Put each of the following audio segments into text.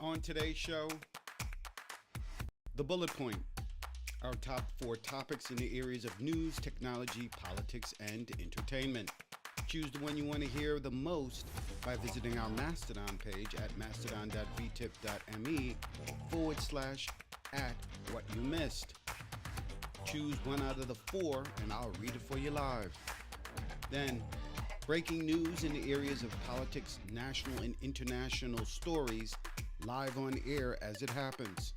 On today's show, the bullet point, our top four topics in the areas of news, technology, politics, and entertainment. Choose the one you want to hear the most by visiting our Mastodon page at mastodon.vtip.me/at what you missed. Choose one out of the four and I'll read it for you live. Then, breaking news in the areas of politics, national and international stories, live on air as it happens.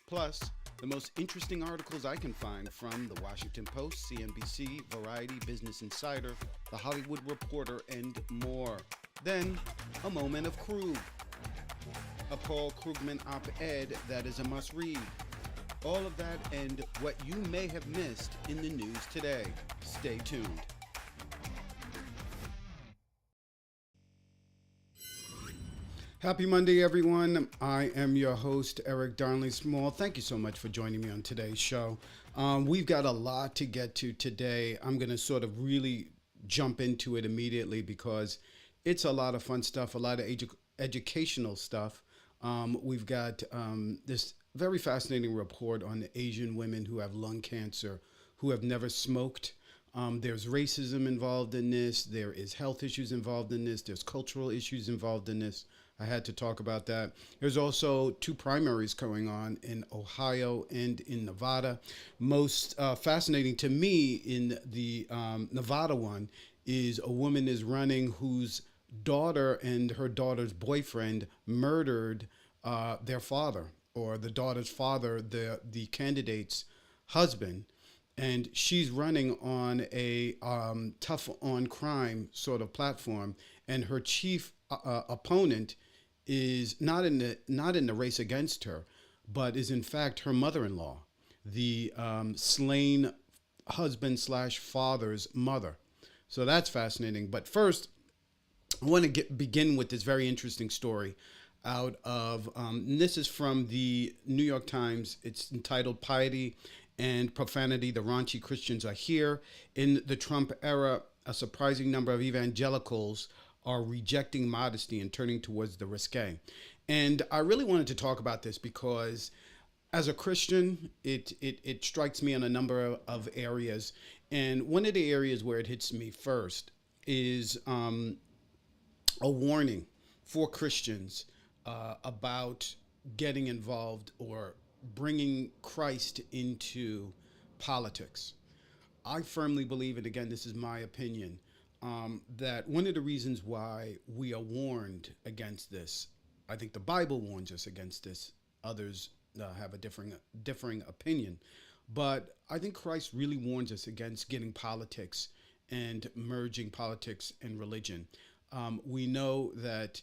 Plus, the most interesting articles I can find from the Washington Post, CNBC, Variety, Business Insider, The Hollywood Reporter, and more. Then, a moment of Krug, a Paul Krugman op-ed that is a must-read. All of that and what you may have missed in the news today. Stay tuned. Happy Monday, everyone. I am your host, Eric Darnley Small. Thank you so much for joining me on today's show. We've got a lot to get to today. I'm going to sort of really jump into it immediately because it's a lot of fun stuff, a lot of educational stuff. We've got this very fascinating report on the Asian women who have lung cancer, who have never smoked. There's racism involved in this. There is health issues involved in this. There's cultural issues involved in this. I had to talk about that. There's also two primaries going on in Ohio and in Nevada. Most fascinating to me in the Nevada one is a woman is running whose daughter and her daughter's boyfriend murdered their father, or the daughter's father, the candidate's husband. And she's running on a tough on crime sort of platform, and her chief opponent is not in the race against her, but is in fact her mother-in-law, the slain husband / father's mother. So that's fascinating. But first, I want to begin with this very interesting story out of, and this is from the New York Times. It's entitled "Piety and Profanity, the Raunchy Christians Are Here." In the Trump era, a surprising number of evangelicals are rejecting modesty and turning towards the risque. And I really wanted to talk about this because as a Christian, it strikes me in a number of areas. And one of the areas where it hits me first is a warning for Christians about getting involved or bringing Christ into politics. I firmly believe, and again, this is my opinion, that one of the reasons why we are warned against this, I think the Bible warns us against this. Others have a differing opinion, but I think Christ really warns us against getting politics and merging politics and religion. We know that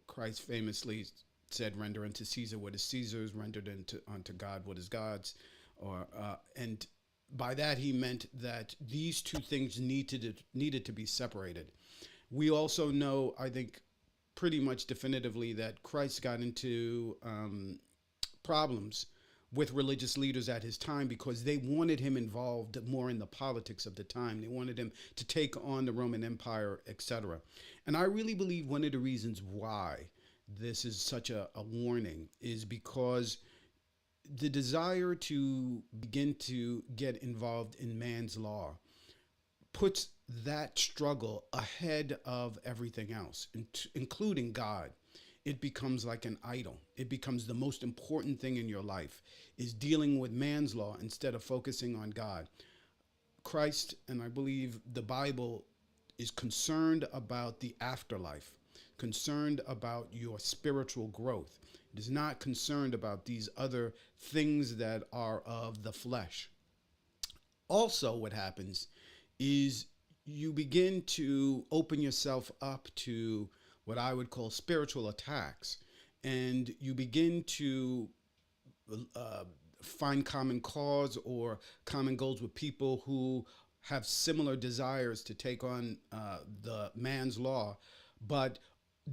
Christ famously said, "Render unto Caesar what is Caesar's, rendered unto God what is God's," and by that he meant that these two things needed to be separated. We also know, I think, pretty much definitively that Christ got into problems with religious leaders at his time because they wanted him involved more in the politics of the time. They wanted him to take on the Roman Empire, etc. And I really believe one of the reasons why this is such a warning is because the desire to begin to get involved in man's law puts that struggle ahead of everything else, including God. It becomes like an idol. It becomes the most important thing in your life is dealing with man's law instead of focusing on God. Christ, and I believe the Bible, is concerned about the afterlife, concerned about your spiritual growth. It is not concerned about these other things that are of the flesh. Also, what happens is you begin to open yourself up to what I would call spiritual attacks, and you begin to find common cause or common goals with people who have similar desires to take on the man's law, but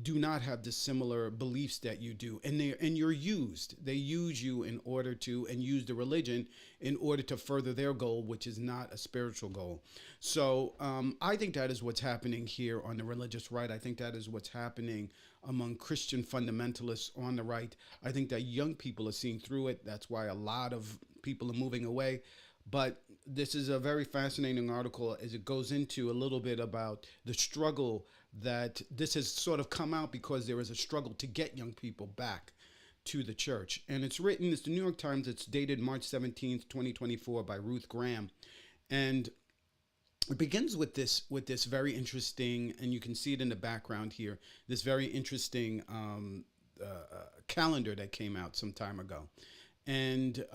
do not have the similar beliefs that you do, and you're used. They use you in order to, and use the religion in order to further their goal, which is not a spiritual goal. So I think that is what's happening here on the religious right. I think that is what's happening among Christian fundamentalists on the right. I think that young people are seeing through it. That's why a lot of people are moving away. But this is a very fascinating article as it goes into a little bit about the struggle that this has sort of come out because there is a struggle to get young people back to the church. And it's written, it's the New York Times, it's dated March 17th, 2024 by Ruth Graham. And it begins with this very interesting, and you can see it in the background here, this very interesting calendar that came out some time ago. And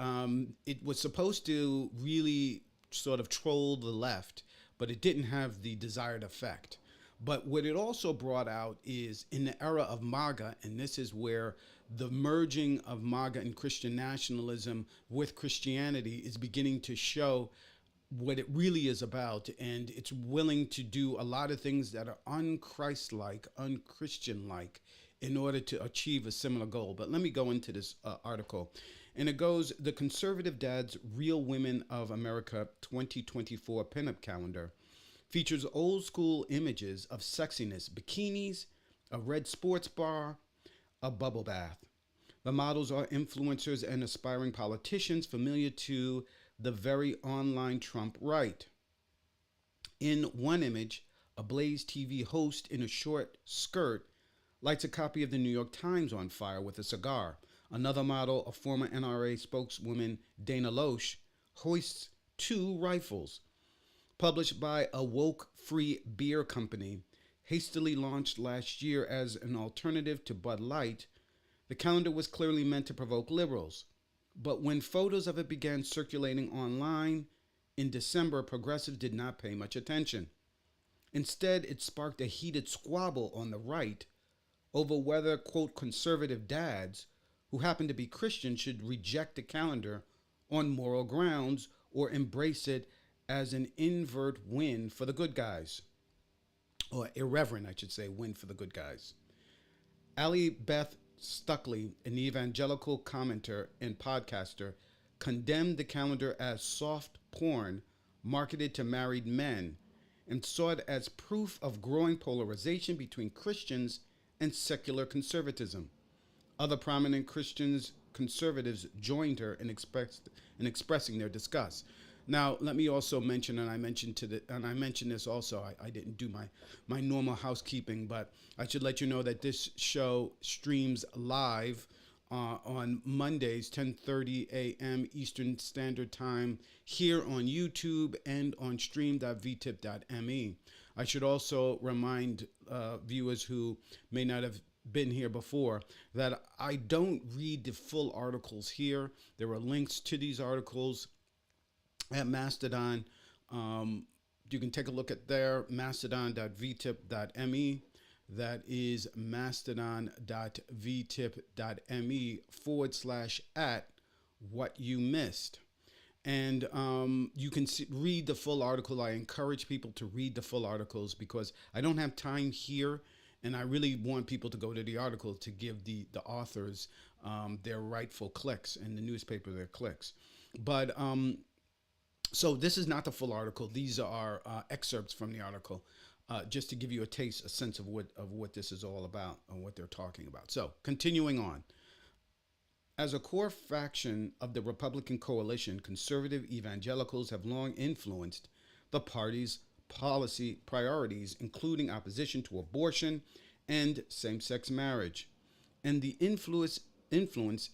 it was supposed to really sort of troll the left, but it didn't have the desired effect. But what it also brought out is in the era of MAGA, and this is where the merging of MAGA and Christian nationalism with Christianity is beginning to show what it really is about, and it's willing to do a lot of things that are unchristlike, unchristian-like, in order to achieve a similar goal. But let me go into this article. And it goes, The Conservative Dad's Real Women of America 2024 Pinup Calendar features old school images of sexiness, bikinis, a red sports bar, a bubble bath. The models are influencers and aspiring politicians familiar to the very online Trump right. In one image, a Blaze TV host in a short skirt lights a copy of the New York Times on fire with a cigar. Another model, a former NRA spokeswoman, Dana Loesch, hoists two rifles. Published by a woke-free beer company, hastily launched last year as an alternative to Bud Light, the calendar was clearly meant to provoke liberals. But when photos of it began circulating online in December, progressives did not pay much attention. Instead, it sparked a heated squabble on the right over whether, quote, conservative dads who happen to be Christian should reject the calendar on moral grounds or embrace it as an invert win for the good guys. Or irreverent, I should say, win for the good guys. Allie Beth Stuckley, an evangelical commenter and podcaster, condemned the calendar as soft porn marketed to married men and saw it as proof of growing polarization between Christians and secular conservatism. Other prominent conservatives joined her in expressing their disgust. Now, let me also mention, and I mentioned this also. I didn't do my normal housekeeping, but I should let you know that this show streams live on Mondays, 10:30 a.m. Eastern Standard Time, here on YouTube and on stream.vtip.me. I should also remind viewers who may not have been here before that I don't read the full articles here. There are links to these articles at Mastodon. You can take a look at there, mastodon.vtip.me. That is mastodon.vtip.me/@what-you-missed. And you can read the full article. I encourage people to read the full articles because I don't have time here, and I really want people to go to the article to give the authors their rightful clicks and the newspaper their clicks. But so this is not the full article. These are excerpts from the article, just to give you a sense of what this is all about and what they're talking about. So continuing on. As a core faction of the Republican coalition, conservative evangelicals have long influenced the party's policy priorities, including opposition to abortion and same-sex marriage. And the influence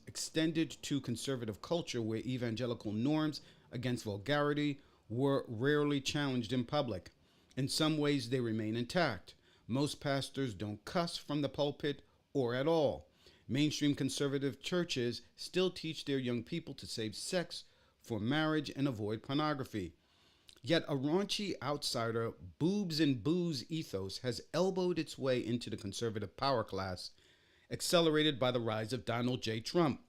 extended to conservative culture, where evangelical norms against vulgarity were rarely challenged in public. In some ways, they remain intact. Most pastors don't cuss from the pulpit or at all. Mainstream conservative churches still teach their young people to save sex for marriage and avoid pornography. Yet a raunchy outsider, boobs and booze ethos has elbowed its way into the conservative power class, accelerated by the rise of Donald J. Trump.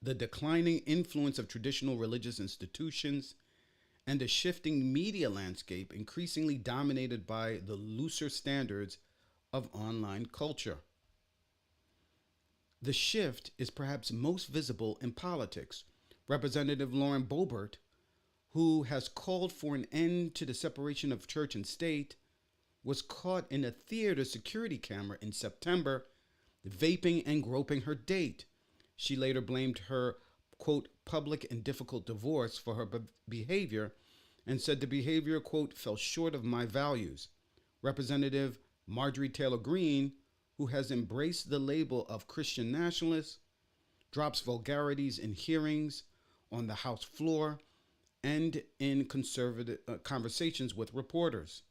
The declining influence of traditional religious institutions and a shifting media landscape increasingly dominated by the looser standards of online culture. The shift is perhaps most visible in politics. Representative Lauren Boebert, who has called for an end to the separation of church and state, was caught in a theater security camera in September, vaping and groping her date. She later blamed her, quote, public and difficult divorce for her behavior and said the behavior, quote, fell short of my values. Representative Marjorie Taylor Greene, who has embraced the label of Christian nationalist, drops vulgarities in hearings, on the House floor, and in conservative conversations with reporters.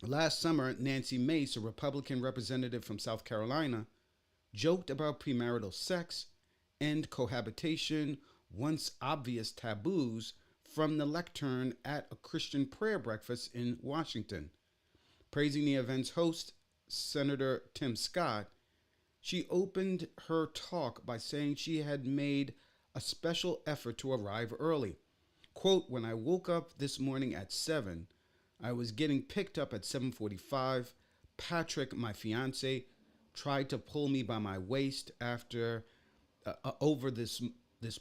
Last summer, Nancy Mace, a Republican representative from South Carolina, joked about premarital sex and cohabitation, once obvious taboos, from the lectern at a Christian prayer breakfast in Washington. Praising the event's host, Senator Tim Scott, she opened her talk by saying she had made a special effort to arrive early. Quote, when I woke up this morning at 7, I was getting picked up at 7:45. Patrick, my fiance, tried to pull me by my waist after over this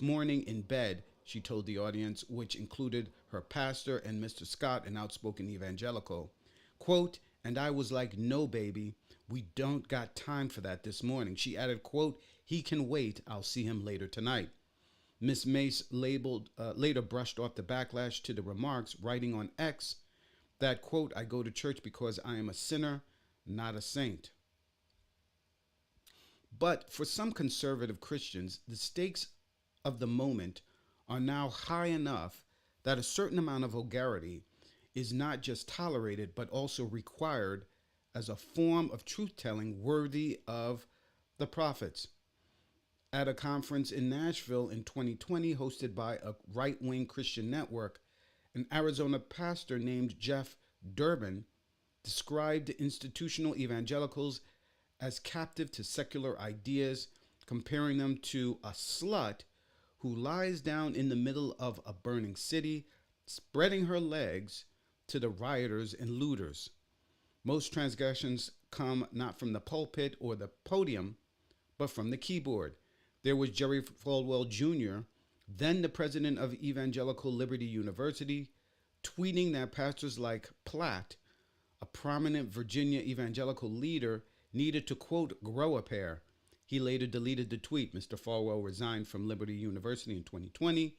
morning in bed, she told the audience, which included her pastor and Mr. Scott, an outspoken evangelical. Quote, and I was like, no, baby, we don't got time for that this morning. She added, quote, he can wait. I'll see him later tonight. Miss Mace later brushed off the backlash to the remarks, writing on X that, quote, I go to church because I am a sinner, not a saint. But for some conservative Christians, the stakes of the moment are now high enough that a certain amount of vulgarity is not just tolerated, but also required as a form of truth-telling worthy of the prophets. At a conference in Nashville in 2020, hosted by a right-wing Christian network, an Arizona pastor named Jeff Durbin described institutional evangelicals as captive to secular ideas, comparing them to a slut who lies down in the middle of a burning city, spreading her legs to the rioters and looters. Most transgressions come not from the pulpit or the podium, but from the keyboard. There was Jerry Falwell Jr., then the president of Evangelical Liberty University, tweeting that pastors like Platt, a prominent Virginia evangelical leader, needed to, quote, grow a pair. He later deleted the tweet. Mr. Falwell resigned from Liberty University in 2020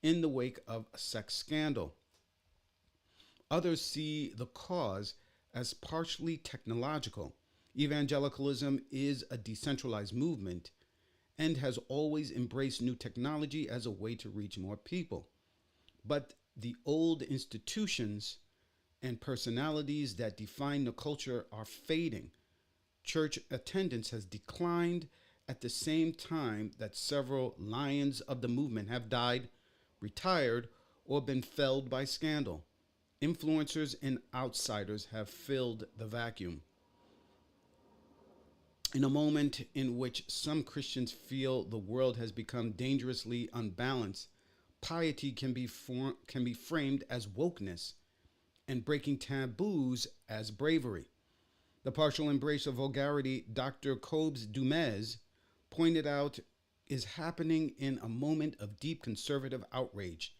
in the wake of a sex scandal. Others see the cause as partially technological. Evangelicalism is a decentralized movement and has always embraced new technology as a way to reach more people. But the old institutions and personalities that define the culture are fading. Church attendance has declined at the same time that several lions of the movement have died, retired, or been felled by scandal. Influencers and outsiders have filled the vacuum. In a moment in which some Christians feel the world has become dangerously unbalanced, piety can be framed as wokeness and breaking taboos as bravery. The partial embrace of vulgarity, Dr. Cobes Dumez pointed out, is happening in a moment of deep conservative outrage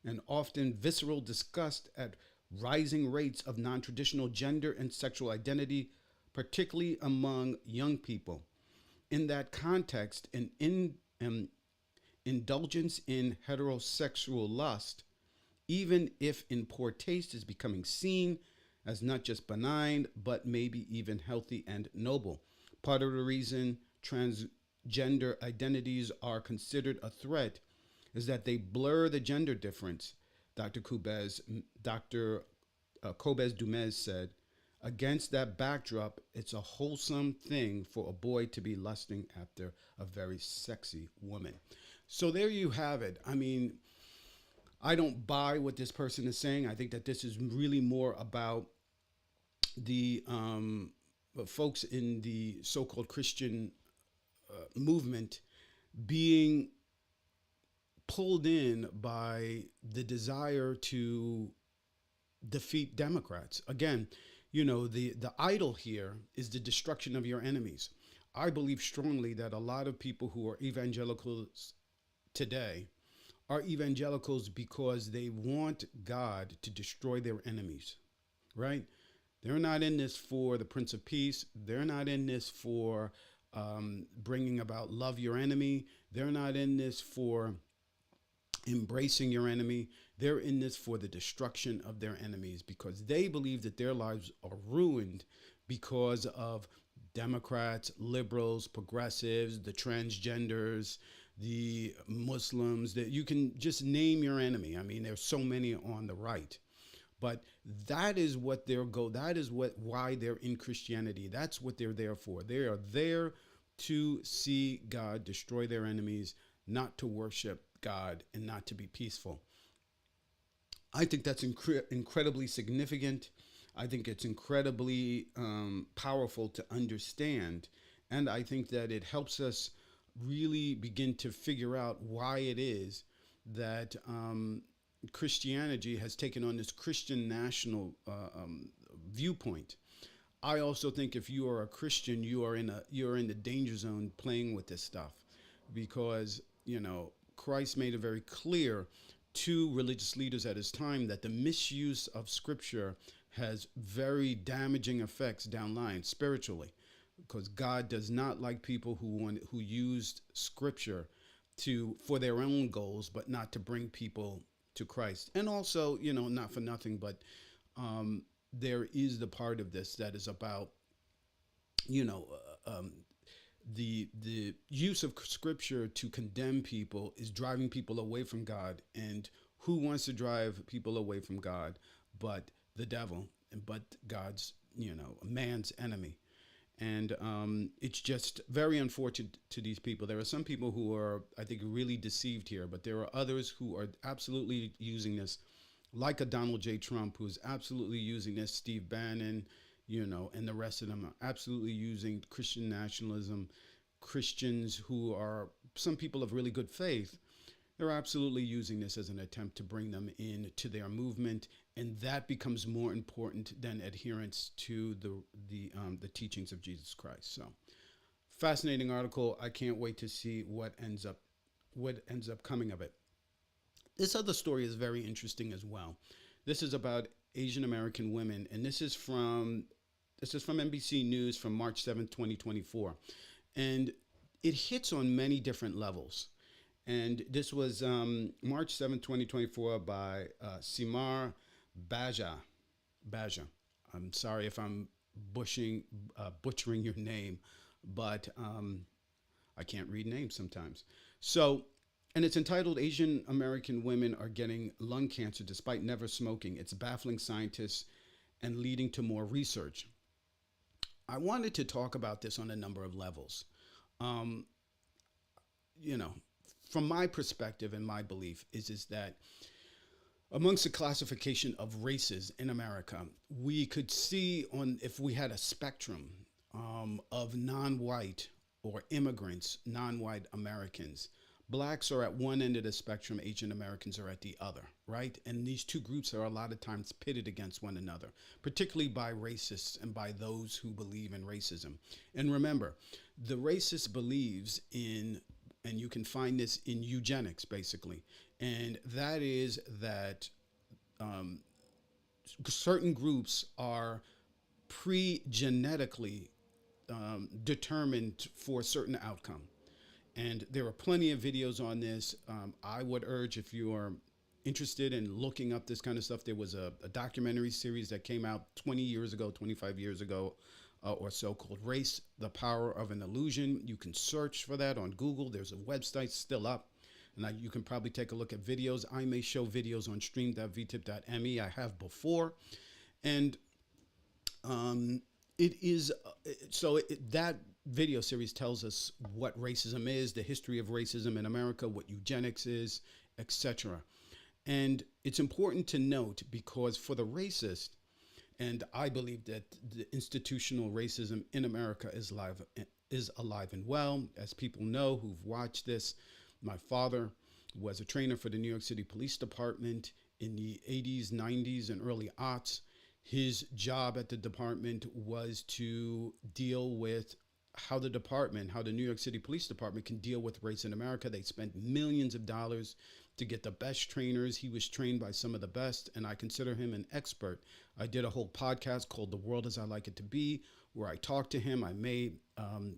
and often visceral disgust at rising rates of non-traditional gender and sexual identity, particularly among young people. In that context, an indulgence in heterosexual lust, even if in poor taste, is becoming seen as not just benign, but maybe even healthy and noble. Part of the reason transgender identities are considered a threat is that they blur the gender difference. Dr. Cobes Dumez said, against that backdrop, it's a wholesome thing for a boy to be lusting after a very sexy woman. So there you have it. I mean, I don't buy what this person is saying. I think that this is really more about the folks in the so-called Christian movement being pulled in by the desire to defeat Democrats. Again, you know, the idol here is the destruction of your enemies. I believe strongly that a lot of people who are evangelicals today are evangelicals because they want God to destroy their enemies. right? They're not in this for the Prince of Peace. They're not in this for bringing about love your enemy. They're not in this for embracing your enemy. They're in this for the destruction of their enemies because they believe that their lives are ruined because of Democrats, liberals, progressives, the transgenders, the Muslims, that you can just name your enemy. I mean, there's so many on the right. But that is what their goal, that is why they're in Christianity. That's what they're there for. They are there to see God destroy their enemies, not to worship God and not to be peaceful. I think that's incredibly significant. I think it's incredibly powerful to understand. And I think that it helps us really begin to figure out why it is that Christianity has taken on this Christian national viewpoint. I also think if you are a Christian, you're in the danger zone playing with this stuff, because Christ made it very clear to religious leaders at his time that the misuse of Scripture has very damaging effects downline spiritually, because God does not like people who used Scripture for their own goals, but not to bring people to Christ. And also, not for nothing, but there is the part of this that is about, the use of Scripture to condemn people is driving people away from God. And who wants to drive people away from God but the devil, but God's, man's enemy? And it's just very unfortunate to these people. There are some people who are, I think, really deceived here, but there are others who are absolutely using this, like a Donald J. Trump, who's absolutely using this, Steve Bannon, and the rest of them are absolutely using Christian nationalism. Christians who are, some people of really good faith, they're absolutely using this as an attempt to bring them into their movement, and that becomes more important than adherence to the teachings of Jesus Christ. So, fascinating article. I can't wait to see what ends up coming of it. This other story is very interesting as well. This is about Asian American women, and this is from NBC News from March 7th, 2024, and it hits on many different levels. And this was March 7th, 2024 by Simar Baja. I'm sorry if I'm butchering your name, but I can't read names sometimes. So, and it's entitled Asian American Women Are Getting Lung Cancer Despite Never Smoking. It's baffling scientists and leading to more research. I wanted to talk about this on a number of levels. You know, from my perspective and my belief is that amongst the classification of races in America, we could see if we had a spectrum of non-white or immigrants, non-white Americans. Blacks are at one end of the spectrum, Asian Americans are at the other, right? And these two groups are a lot of times pitted against one another, particularly by racists and by those who believe in racism. And remember, the racist believes in, and you can find this in eugenics, basically, and that is that certain groups are pre-genetically determined for a certain outcome. And there are plenty of videos on this. I would urge, if you are interested in looking up this kind of stuff, there was a documentary series that came out 20 years ago, 25 years ago or so, called Race, the Power of an Illusion. You can search for that on Google. There's a website still up, and you can probably take a look at videos. I may show videos on stream.vtip.me. I have before. And it is, that video series tells us what racism is, the history of racism in America, what eugenics is, etc. And it's important to note, because for the racist, and I believe that the institutional racism in America is alive and well. As people know who've watched this, my father was a trainer for the New York City Police Department in the 80s, 90s, and early aughts. His job at the department was to deal with how the New York City Police Department can deal with race in America. They spent millions of dollars to get the best trainers. He was trained by some of the best, and I consider him an expert. I did a whole podcast called The World as I Like It to Be, where I talked to him. I may,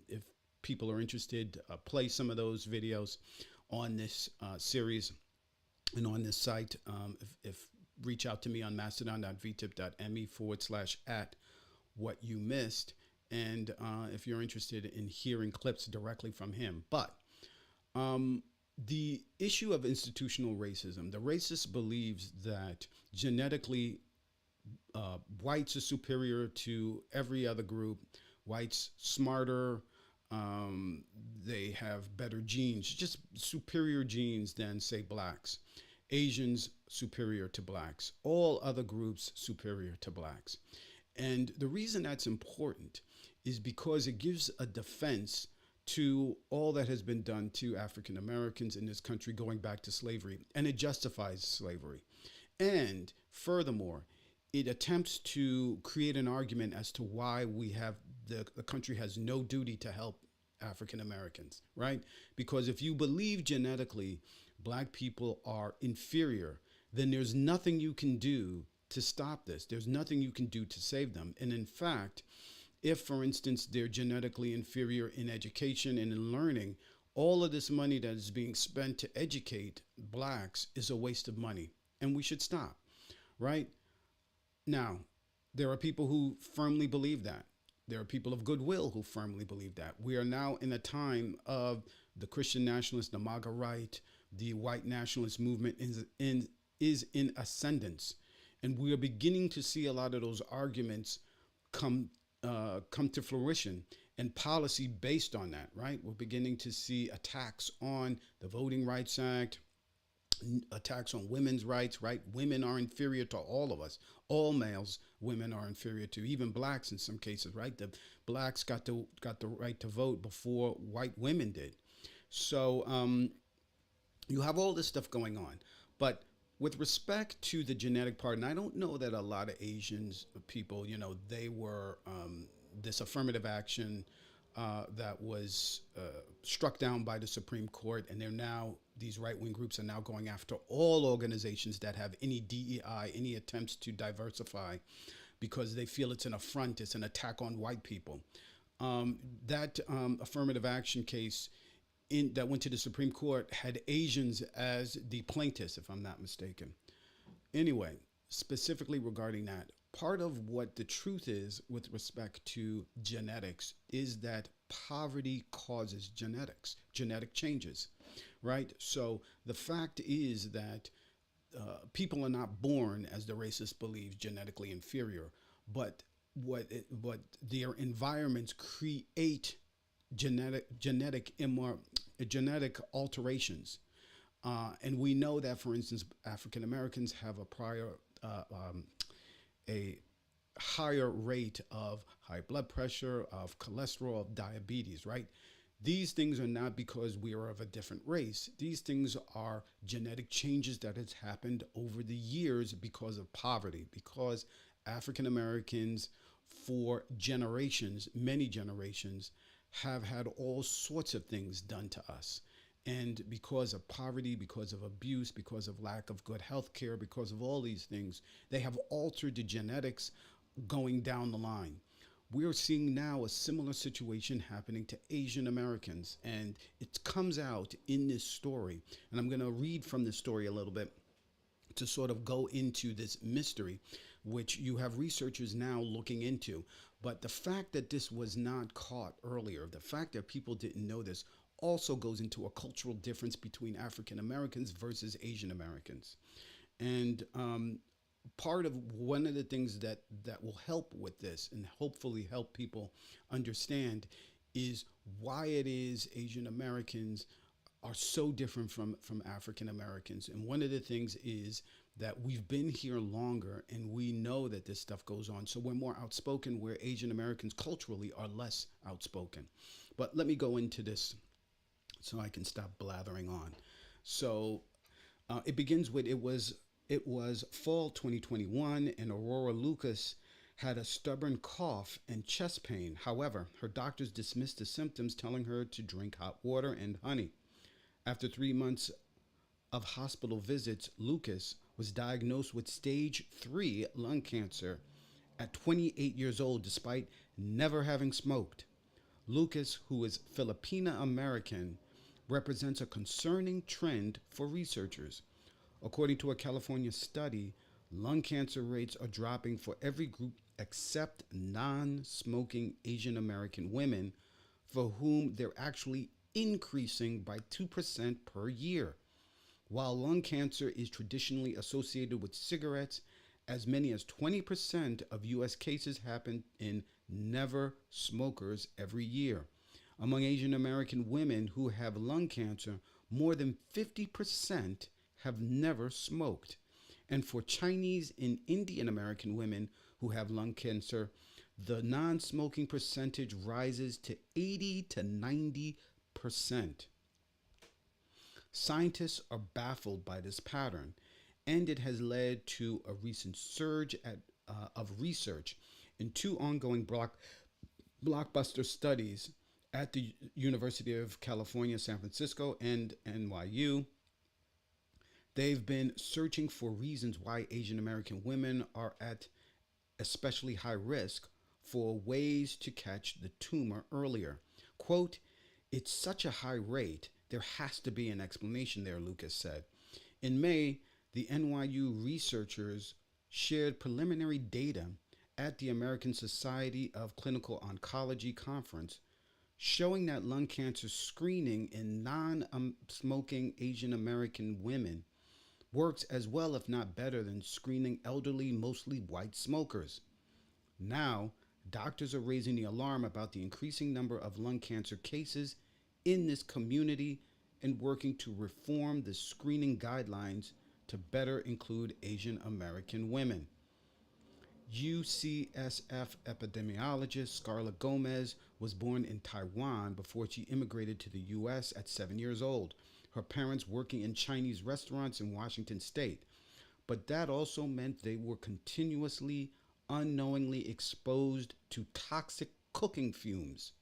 if people are interested, play some of those videos on this series and on this site. If reach out to me on mastodon.vtip.me/@ what you missed. And if you're interested in hearing clips directly from him. But the issue of institutional racism, the racist believes that genetically whites are superior to every other group. Whites smarter, they have better genes, just superior genes than, say, blacks. Asians superior to blacks. All other groups superior to blacks. And the reason that's important is because it gives a defense to all that has been done to African Americans in this country going back to slavery, and it justifies slavery. And furthermore, it attempts to create an argument as to why we have the country has no duty to help African Americans, right? Because if you believe genetically black people are inferior, then there's nothing you can do to stop this. There's nothing you can do to save them. And in fact, if, for instance, they're genetically inferior in education and in learning, all of this money that is being spent to educate blacks is a waste of money, and we should stop, right? Now, there are people who firmly believe that. There are people of goodwill who firmly believe that. We are now in a time of the Christian nationalists, the MAGA right, the white nationalist movement is in ascendance. And we are beginning to see a lot of those arguments come to fruition and policy based on that, right? We're beginning to see attacks on the Voting Rights Act, attacks on women's rights, right? Women are inferior to all of us. All males, women are inferior to, even blacks in some cases, right? The blacks got the right to vote before white women did. So you have all this stuff going on. But with respect to the genetic part, and I don't know that a lot of Asians people, they were this affirmative action that was struck down by the Supreme Court, and these right-wing groups are now going after all organizations that have any DEI, any attempts to diversify, because they feel it's an affront, it's an attack on white people. That affirmative action case that went to the Supreme Court had Asians as the plaintiffs, if I'm not mistaken. Anyway, specifically regarding that, part of what the truth is with respect to genetics is that poverty causes genetic changes, right? So the fact is that people are not born, as the racist believe, genetically inferior, but what their environments create genetic alterations. And we know that, for instance, African Americans have a higher rate of high blood pressure, of cholesterol, of diabetes, right? These things are not because we are of a different race. These things are genetic changes that has happened over the years because of poverty, because African Americans for generations, many generations, have had all sorts of things done to us. And because of poverty, because of abuse, because of lack of good health care, because of all these things, they have altered the genetics going down the line. We're seeing now a similar situation happening to Asian Americans, and it comes out in this story. And I'm going to read from this story a little bit to sort of go into this mystery, which you have researchers now looking into. But the fact that this was not caught earlier, the fact that people didn't know this, also goes into a cultural difference between African Americans versus Asian Americans. And part of one of the things that will help with this and hopefully help people understand is why it is Asian Americans are so different from African Americans. And one of the things is that we've been here longer and we know that this stuff goes on. So we're more outspoken, where Asian Americans culturally are less outspoken. But let me go into this so I can stop blathering on. So it begins with, it was fall 2021, and Aurora Lucas had a stubborn cough and chest pain. However, her doctors dismissed the symptoms, telling her to drink hot water and honey. After 3 months of hospital visits, Lucas was diagnosed with stage 3 lung cancer at 28 years old despite never having smoked. Lucas, who is Filipina American, represents a concerning trend for researchers. According to a California study, lung cancer rates are dropping for every group except non smoking Asian American women, for whom they're actually increasing by 2% per year. While lung cancer is traditionally associated with cigarettes, as many as 20% of U.S. cases happen in never smokers every year. Among Asian American women who have lung cancer, more than 50% have never smoked. And for Chinese and Indian American women who have lung cancer, the non smoking percentage rises to 80 to 90%. Scientists are baffled by this pattern, and it has led to a recent surge of research in two ongoing blockbuster studies at the University of California, San Francisco, and NYU. They've been searching for reasons why Asian American women are at especially high risk for ways to catch the tumor earlier. Quote, it's such a high rate, there has to be an explanation there, Lucas said. In May, the NYU researchers shared preliminary data at the American Society of Clinical Oncology conference showing that lung cancer screening in non smoking Asian American women works as well, if not better, than screening elderly, mostly white smokers. Now, doctors are raising the alarm about the increasing number of lung cancer cases in this community and working to reform the screening guidelines to better include Asian American women. UCSF epidemiologist Scarlett Gomez was born in Taiwan before she immigrated to the U.S. at 7 years old, her parents working in Chinese restaurants in Washington state. But that also meant they were continuously, unknowingly exposed to toxic cooking fumes.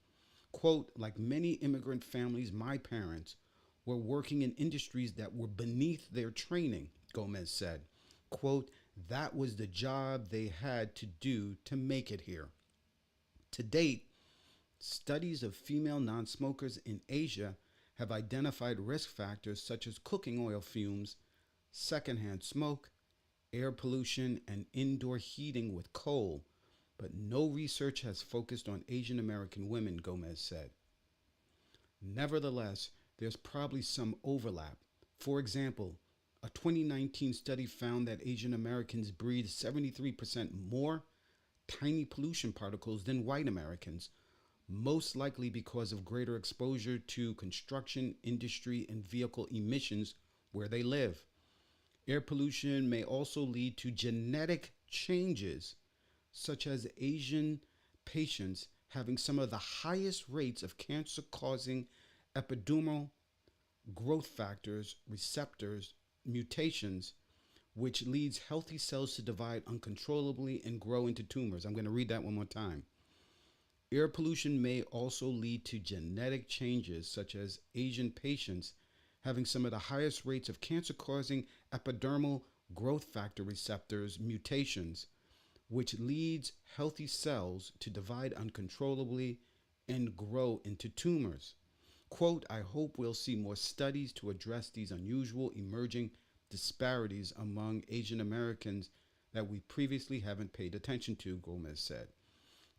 Quote, like many immigrant families, my parents were working in industries that were beneath their training, Gomez said. Quote, that was the job they had to do to make it here. To date, studies of female non smokers in Asia have identified risk factors such as cooking oil fumes, secondhand smoke, air pollution, and indoor heating with coal, but no research has focused on Asian American women, Gomez said. Nevertheless, there's probably some overlap. For example, a 2019 study found that Asian Americans breathe 73% more tiny pollution particles than white Americans, most likely because of greater exposure to construction, industry, and vehicle emissions where they live. Air pollution may also lead to genetic changes, such as Asian patients having some of the highest rates of cancer causing epidermal growth factors, receptors, mutations, which leads healthy cells to divide uncontrollably and grow into tumors. I'm going to read that one more time. Air pollution may also lead to genetic changes, such as Asian patients having some of the highest rates of cancer causing epidermal growth factor receptors mutations, which leads healthy cells to divide uncontrollably and grow into tumors. Quote, I hope we'll see more studies to address these unusual emerging disparities among Asian Americans that we previously haven't paid attention to, Gomez said.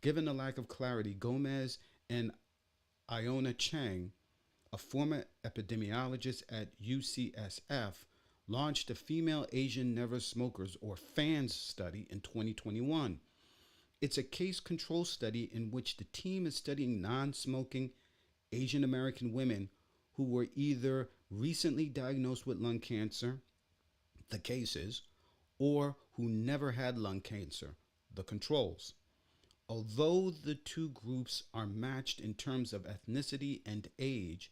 Given the lack of clarity, Gomez and Iona Chang, a former epidemiologist at UCSF, launched a Female Asian Never Smokers or FANS study in 2021. It's a case control study in which the team is studying non-smoking Asian American women who were either recently diagnosed with lung cancer, the cases, or who never had lung cancer, the controls. Although the two groups are matched in terms of ethnicity and age,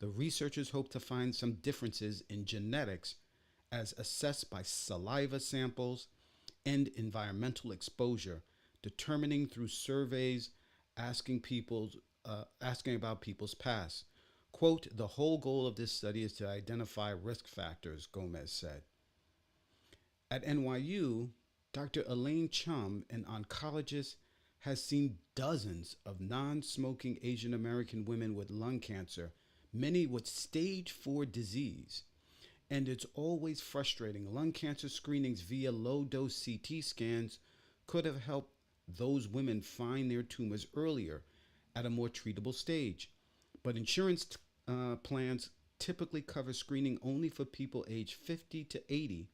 the researchers hope to find some differences in genetics as assessed by saliva samples and environmental exposure, determining through surveys asking about people's past. Quote, the whole goal of this study is to identify risk factors, Gomez said. At NYU, Dr. Elaine Chum, an oncologist, has seen dozens of non smoking Asian American women with lung cancer, many with stage 4 disease. And it's always frustrating. Lung cancer screenings via low dose CT scans could have helped those women find their tumors earlier at a more treatable stage. But insurance plans typically cover screening only for people aged 50 to 80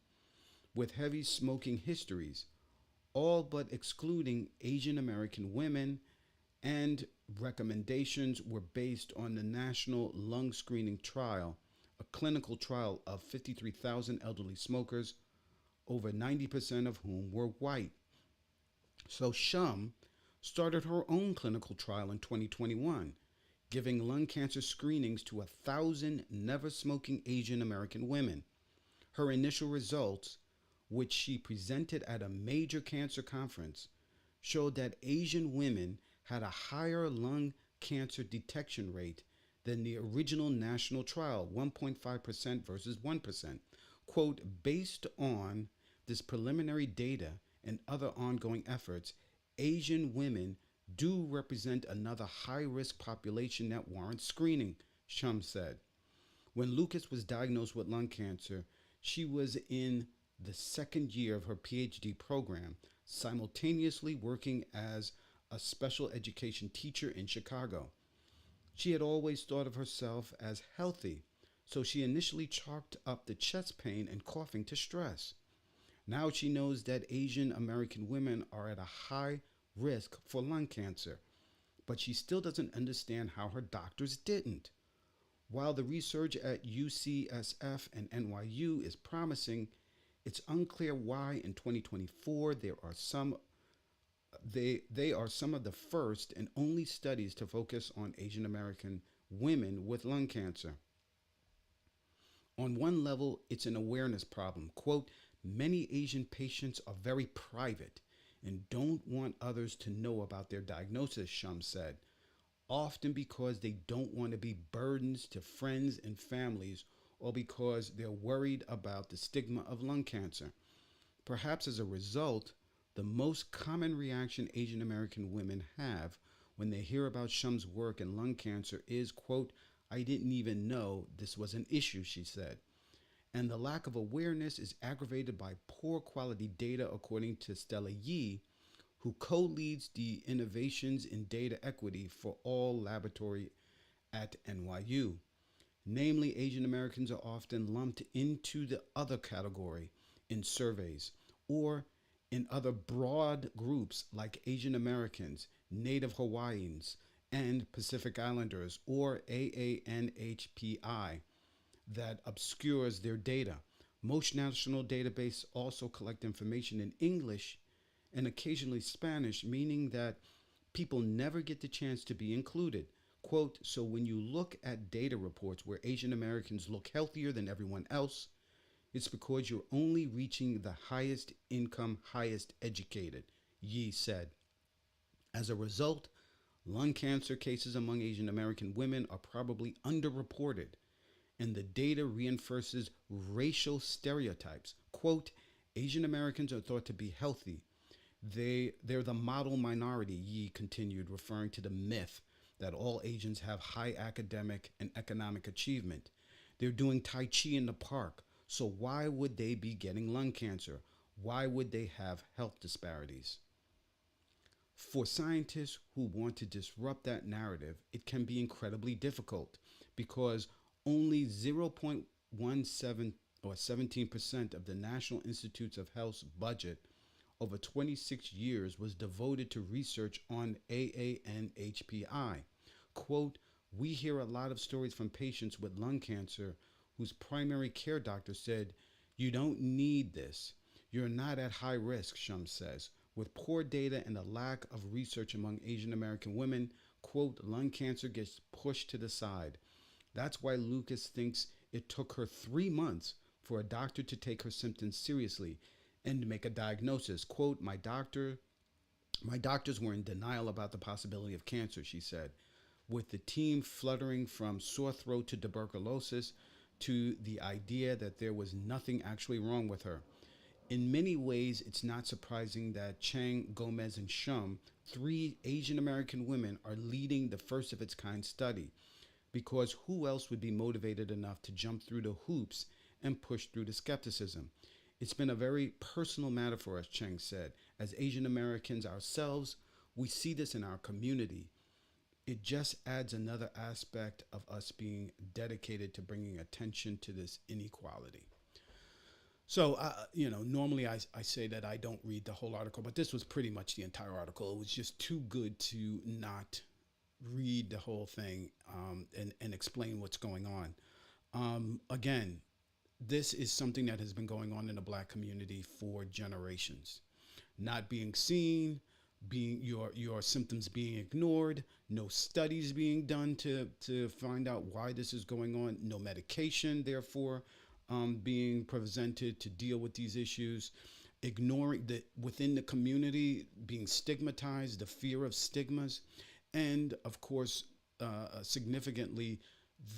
with heavy smoking histories, all but excluding Asian American women, and recommendations were based on the National Lung Screening Trial, a clinical trial of 53,000 elderly smokers, over 90% of whom were white. So Shum started her own clinical trial in 2021, giving lung cancer screenings to 1,000 never smoking Asian American women. Her initial results, which she presented at a major cancer conference, showed that Asian women had a higher lung cancer detection rate than the original national trial, 1.5% versus 1%. Quote, based on this preliminary data and other ongoing efforts, Asian women do represent another high risk population that warrants screening, Shum said. When Lucas was diagnosed with lung cancer, she was in the second year of her PhD program, simultaneously working as a special education teacher in Chicago. She had always thought of herself as healthy, so she initially chalked up the chest pain and coughing to stress. Now she knows that Asian American women are at a high risk for lung cancer, but she still doesn't understand how her doctors didn't. While the research at UCSF and NYU is promising, it's unclear why in 2024 they are some of the first and only studies to focus on Asian American women with lung cancer. On one level, it's an awareness problem. Quote, many Asian patients are very private and don't want others to know about their diagnosis, Shum said, often because they don't want to be burdens to friends and families or because they're worried about the stigma of lung cancer. Perhaps as a result, the most common reaction Asian American women have when they hear about Shum's work in lung cancer is, quote, I didn't even know this was an issue, she said. And the lack of awareness is aggravated by poor quality data, according to Stella Yee, who co-leads the Innovations in Data Equity for All laboratory at NYU. Namely, Asian Americans are often lumped into the other category in surveys or in other broad groups like Asian Americans, Native Hawaiians, and Pacific Islanders, or AANHPI, that obscures their data. Most national databases also collect information in English and occasionally Spanish, meaning that people never get the chance to be included. Quote, so when you look at data reports where Asian Americans look healthier than everyone else, it's because you're only reaching the highest income, highest educated, Yee said. As a result, lung cancer cases among Asian American women are probably underreported, and the data reinforces racial stereotypes. Quote, Asian Americans are thought to be healthy. They're the model minority, Yee continued, referring to the myth that all Asians have high academic and economic achievement. They're doing Tai Chi in the park, so why would they be getting lung cancer? Why would they have health disparities? For scientists who want to disrupt that narrative, it can be incredibly difficult because only 0.17 or 17% of the National Institutes of Health's budget over 26 years was devoted to research on AANHPI. Quote, we hear a lot of stories from patients with lung cancer whose primary care doctor said, you don't need this. You're not at high risk, Shum says. With poor data and a lack of research among Asian American women, quote, lung cancer gets pushed to the side. That's why Lucas thinks it took her 3 months for a doctor to take her symptoms seriously and make a diagnosis. Quote, my doctors were in denial about the possibility of cancer, she said. with the team fluttering from sore throat to tuberculosis to the idea that there was nothing actually wrong with her. In many ways, it's not surprising that Chang, Gomez, and Shum, three Asian American women, are leading the first of its kind study, because who else would be motivated enough to jump through the hoops and push through the skepticism? It's been a very personal matter for us, Chang said. As Asian Americans ourselves, we see this in our community. It just adds another aspect of us being dedicated to bringing attention to this inequality. So, normally I say that I don't read the whole article, but this was pretty much the entire article. It was just too good to not read the whole thing, and explain what's going on. Again, this is something that has been going on in the black community for generations. Not being seen, being your symptoms being ignored, no studies being done to find out why this is going on, no medication, therefore, being presented to deal with these issues, ignoring the within the community, being stigmatized, the fear of stigmas, and of course, significantly,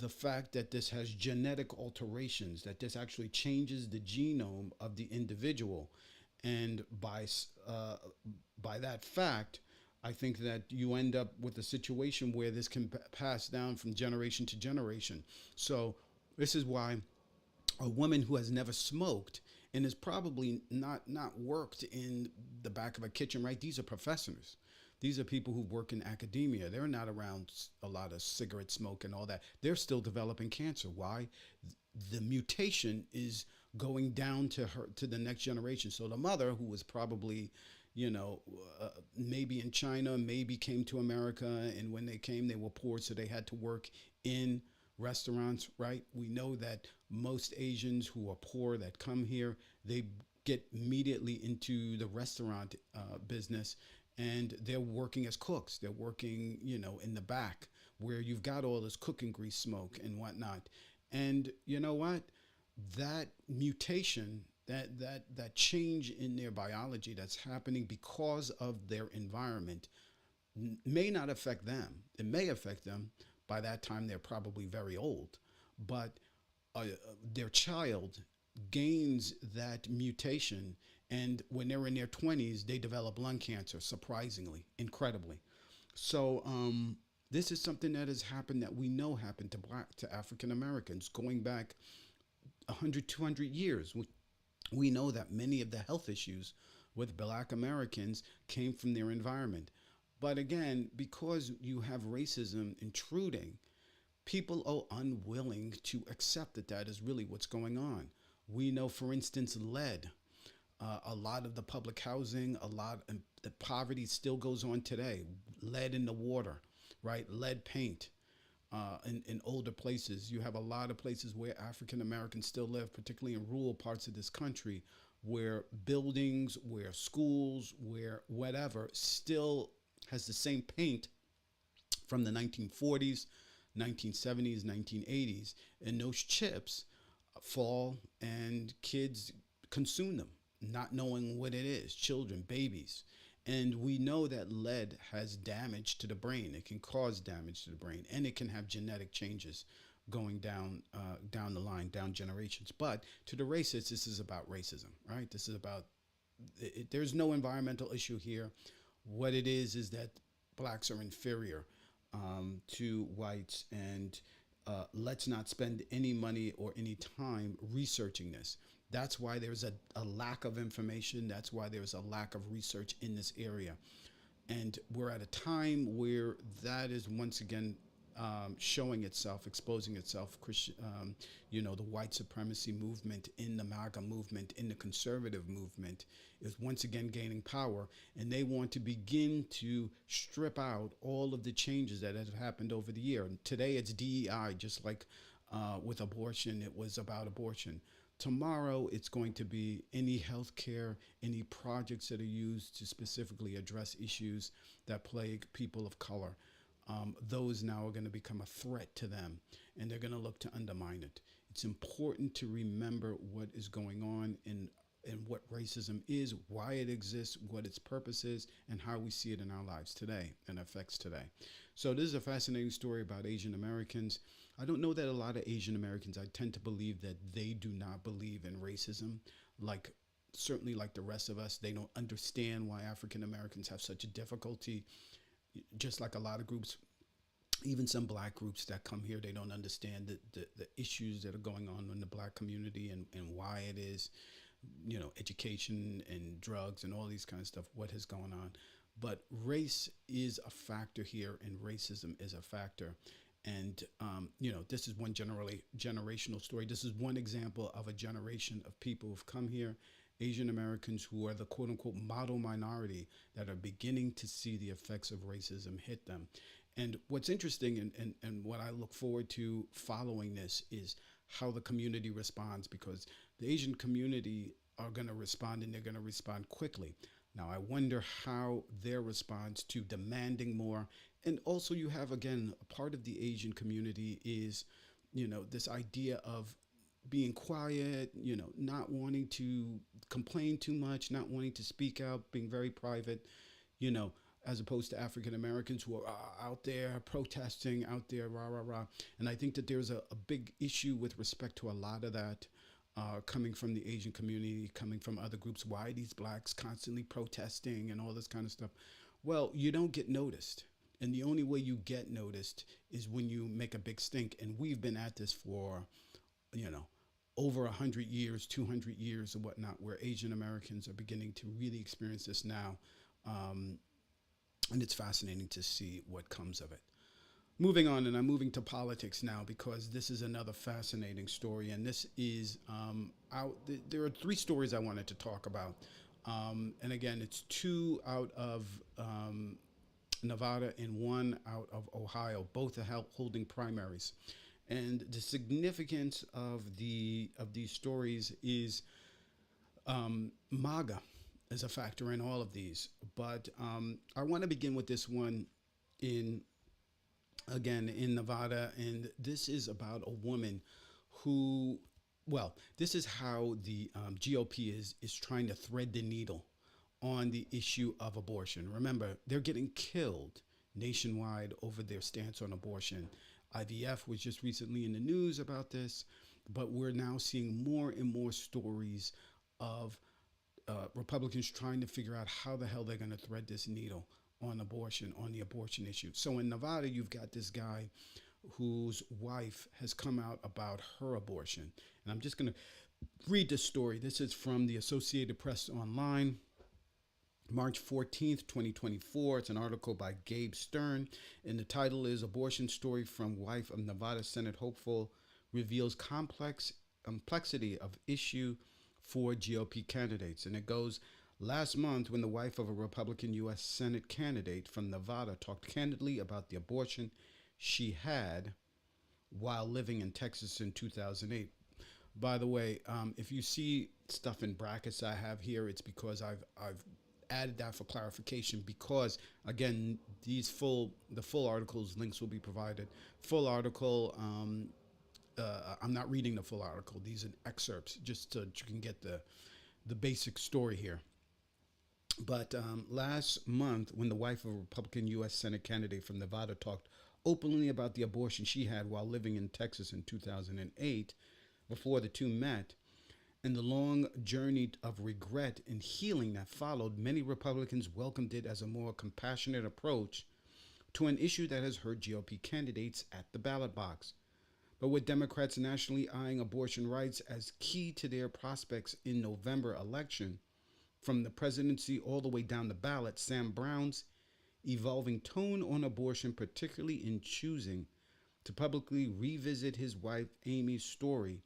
the fact that this has genetic alterations, that this actually changes the genome of the individual, and by that fact, I think that you end up with a situation where this can pass down from generation to generation. So this is why a woman who has never smoked and has probably not worked in the back of a kitchen, right? These are professors. These are people who work in academia. They're not around a lot of cigarette smoke and all that. They're still developing cancer. Why? The mutation is going down to the next generation. So the mother, who was probably, maybe in China, maybe came to America, and when they came, they were poor, so they had to work in restaurants, right? We know that most Asians who are poor that come here, they get immediately into the restaurant business, and they're working as cooks. They're working, in the back where you've got all this cooking grease smoke and whatnot. And you know what? That mutation, that change in their biology that's happening because of their environment may not affect them. It may affect them. By that time, they're probably very old, but their child gains that mutation, and when they're in their 20s, they develop lung cancer, surprisingly, incredibly. So this is something that has happened, that we know happened to African Americans going back 100, 200 years. We know that many of the health issues with black Americans came from their environment. But again, because you have racism intruding, people are unwilling to accept that that is really what's going on. We know, for instance, lead. A lot of the public housing, a lot of the poverty still goes on today. Lead in the water, right? Lead paint. In older places, you have a lot of places where African Americans still live, particularly in rural parts of this country, where buildings, where schools, where whatever still has the same paint from the 1940s, 1970s, 1980s, and those chips fall and kids consume them, not knowing what it is, children, babies. And we know that lead has damage to the brain. It can cause damage to the brain, and it can have genetic changes going down the line, down generations. But to the racists, this is about racism, right? This is about there's no environmental issue here. What it is that blacks are inferior to whites, and let's not spend any money or any time researching this. That's why there's a lack of information. That's why there's a lack of research in this area. And we're at a time where that is once again showing itself, exposing itself. The white supremacy movement, in the MAGA movement, in the conservative movement, is once again gaining power, and they want to begin to strip out all of the changes that have happened over the year. And today it's DEI, just like with abortion, it was about abortion. Tomorrow, it's going to be any health care, any projects that are used to specifically address issues that plague people of color. Those now are going to become a threat to them, and they're going to look to undermine it. It's important to remember what is going on in and what racism is, why it exists, what its purpose is, and how we see it in our lives today and affects today. So this is a fascinating story about Asian Americans. I don't know that a lot of Asian Americans, I tend to believe that they do not believe in racism, like certainly like the rest of us. They don't understand why African Americans have such a difficulty, just like a lot of groups, even some black groups that come here. They don't understand the issues that are going on in the black community, and why it is, education and drugs and all these kind of stuff, what has gone on. But race is a factor here, and racism is a factor. And this is one generational story. This is one example of a generation of people who've come here, Asian Americans, who are the quote unquote model minority, that are beginning to see the effects of racism hit them. And what's interesting, and what I look forward to following this, is how the community responds, because the Asian community are going to respond, and they're going to respond quickly. Now, I wonder how their response to demanding more. And also, you have, again, a part of the Asian community is, this idea of being quiet, not wanting to complain too much, not wanting to speak out, being very private, you know, as opposed to African Americans who are out there protesting, out there, rah, rah, rah. And I think that there's a big issue with respect to a lot of that, coming from the Asian community, coming from other groups. Why are these blacks constantly protesting and all this kind of stuff? Well, you don't get noticed. And the only way you get noticed is when you make a big stink. And we've been at this for, over 100 years, 200 years, or whatnot, where Asian Americans are beginning to really experience this now. And it's fascinating to see what comes of it. Moving on, and I'm moving to politics now, because this is another fascinating story. And this is there are three stories I wanted to talk about. And again, it's two out of Nevada and one out of Ohio. Both are holding primaries. And the significance of these stories is MAGA is a factor in all of these. But I want to begin with this one in Nevada. And this is about a woman who, this is how the GOP is trying to thread the needle on the issue of abortion. Remember, they're getting killed nationwide over their stance on abortion. IVF was just recently in the news about this, but we're now seeing more and more stories of Republicans trying to figure out how the hell they're going to thread this needle on abortion, on the abortion issue. So in Nevada, you've got this guy whose wife has come out about her abortion. And I'm just going to read this story. This is from the Associated Press Online, March 14th, 2024. It's an article by Gabe Stern, and the title is "Abortion Story from Wife of Nevada Senate Hopeful Reveals Complexity of Issue for GOP Candidates." And it goes, "Last month, when the wife of a Republican U.S. Senate candidate from Nevada talked candidly about the abortion she had while living in Texas in 2008. By the way, if you see stuff in brackets I have here, it's because I've added that for clarification, because again, the full articles links will be provided. Full article, I'm not reading the full article. These are excerpts just so you can get the basic story here. But last month, when the wife of a Republican U.S. Senate candidate from Nevada talked openly about the abortion she had while living in Texas in 2008, before the two met, and the long journey of regret and healing that followed, many Republicans welcomed it as a more compassionate approach to an issue that has hurt GOP candidates at the ballot box. But with Democrats nationally eyeing abortion rights as key to their prospects in November election, from the presidency all the way down the ballot, Sam Brown's evolving tone on abortion, particularly in choosing to publicly revisit his wife Amy's story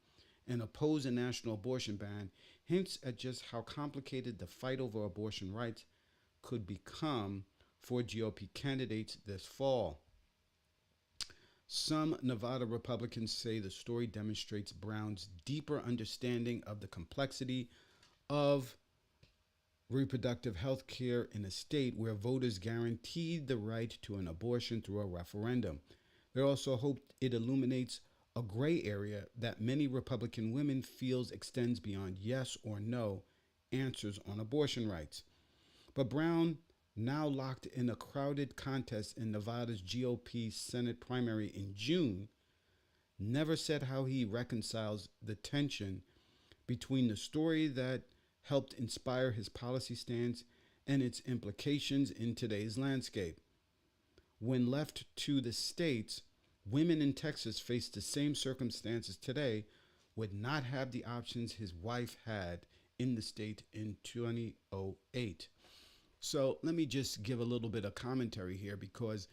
and oppose a national abortion ban, hints at just how complicated the fight over abortion rights could become for GOP candidates this fall. Some Nevada Republicans say the story demonstrates Brown's deeper understanding of the complexity of reproductive health care in a state where voters guaranteed the right to an abortion through a referendum. They also hope it illuminates a gray area that many Republican women feels extends beyond yes or no answers on abortion rights. But Brown, now locked in a crowded contest in Nevada's GOP Senate primary in June, never said how he reconciles the tension between the story that helped inspire his policy stance and its implications in today's landscape. When left to the states, women in Texas face the same circumstances today, would not have the options his wife had in the state in 2008. So let me just give a little bit of commentary here, because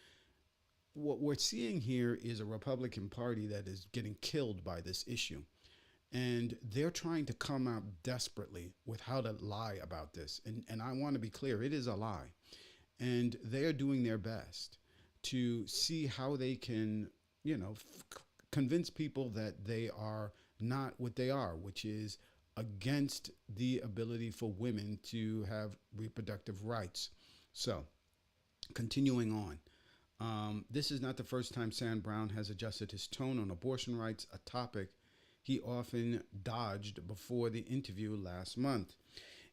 what we're seeing here is a Republican Party that is getting killed by this issue. And they're trying to come out desperately with how to lie about this. And I want to be clear, it is a lie. And they're doing their best to see how they can, convince people that they are not what they are, which is against the ability for women to have reproductive rights. So, continuing on. This is not the first time Sam Brown has adjusted his tone on abortion rights, a topic he often dodged before the interview last month.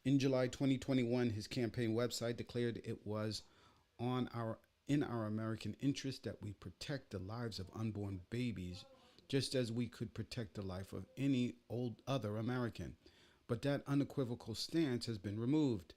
In July 2021, his campaign website declared it was in our American interest that we protect the lives of unborn babies, just as we could protect the life of any other American. But that unequivocal stance has been removed.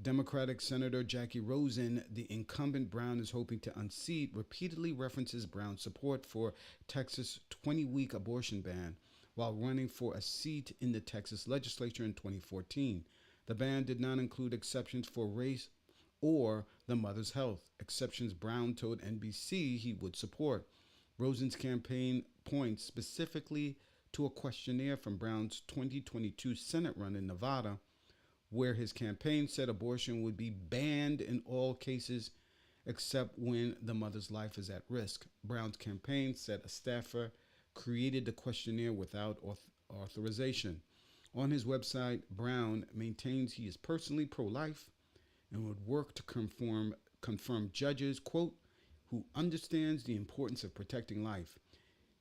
Democratic Senator Jackie Rosen, the incumbent Brown is hoping to unseat, repeatedly references Brown's support for Texas' 20-week abortion ban while running for a seat in the Texas legislature in 2014. The ban did not include exceptions for race or the mother's health, exceptions Brown told NBC he would support. Rosen's campaign points specifically to a questionnaire from Brown's 2022 Senate run in Nevada, where his campaign said abortion would be banned in all cases except when the mother's life is at risk. Brown's campaign said a staffer created the questionnaire without authorization. On his website, Brown maintains he is personally pro-life and would work to confirm judges, quote, who understands the importance of protecting life.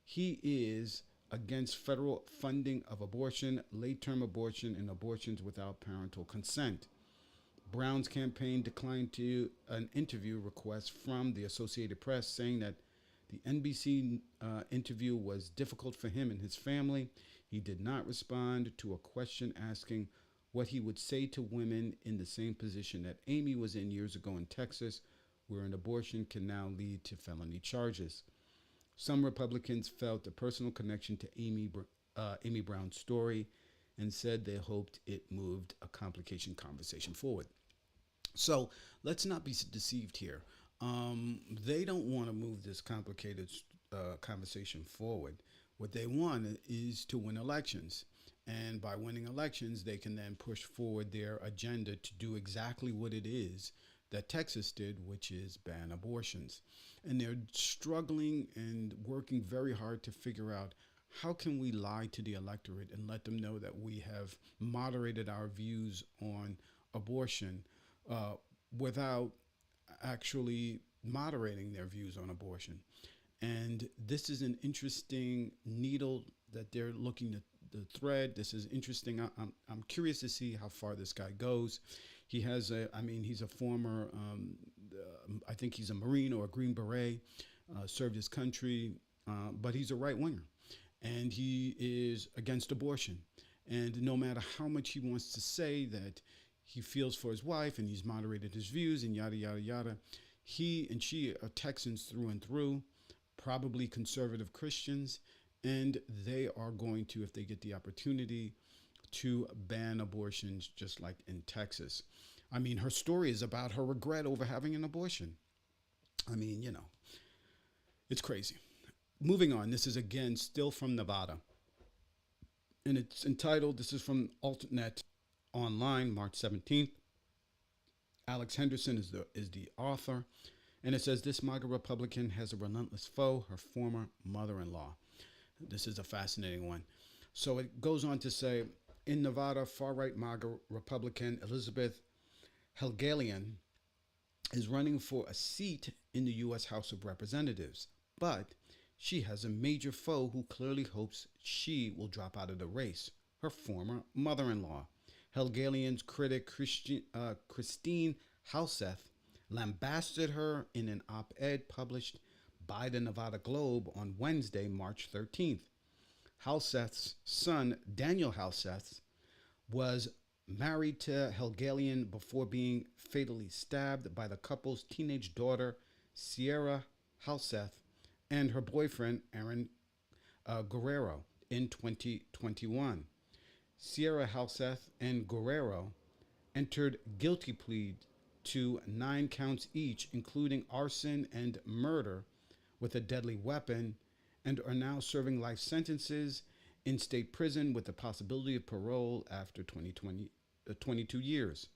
He is against federal funding of abortion, late-term abortion, and abortions without parental consent. Brown's campaign declined to an interview request from the Associated Press, saying that the NBC interview was difficult for him and his family. He did not respond to a question asking what he would say to women in the same position that Amy was in years ago in Texas, where an abortion can now lead to felony charges. Some Republicans felt a personal connection to Amy Brown's story and said they hoped it moved a complicated conversation forward. So let's not be deceived here. They don't want to move this complicated conversation forward. What they want is to win elections. And by winning elections, they can then push forward their agenda to do exactly what it is that Texas did, which is ban abortions. And they're struggling and working very hard to figure out how can we lie to the electorate and let them know that we have moderated our views on abortion without actually moderating their views on abortion. And this is an interesting needle that they're looking at the thread. This is interesting. I'm curious to see how far this guy goes. He has he's a former, I think he's a Marine or a Green Beret, served his country, but he's a right winger and he is against abortion. And no matter how much he wants to say that he feels for his wife and he's moderated his views and yada, yada, yada, he and she are Texans through and through, probably conservative Christians, and they are going to, if they get the opportunity, to ban abortions just like in Texas. I mean, her story is about her regret over having an abortion. I mean, it's crazy. Moving on, this is again still from Nevada. And it's entitled, this is from AltNet Online, March 17th. Alex Henderson is the author. And it says, this MAGA Republican has a relentless foe, her former mother-in-law. This is a fascinating one. So it goes on to say, in Nevada, far-right MAGA Republican Elizabeth Helgalian is running for a seat in the U.S. House of Representatives, but she has a major foe who clearly hopes she will drop out of the race, her former mother-in-law. Hegelian's critic Christine Halseth lambasted her in an op-ed published by the Nevada Globe on Wednesday, March 13th. Halseth's son, Daniel Halseth, was married to Hegelian before being fatally stabbed by the couple's teenage daughter, Sierra Halseth, and her boyfriend, Aaron Guerrero, in 2021. Sierra Halseth and Guerrero entered guilty pleas to 9 counts each, including arson and murder with a deadly weapon, and are now serving life sentences in state prison with the possibility of parole after 22 years.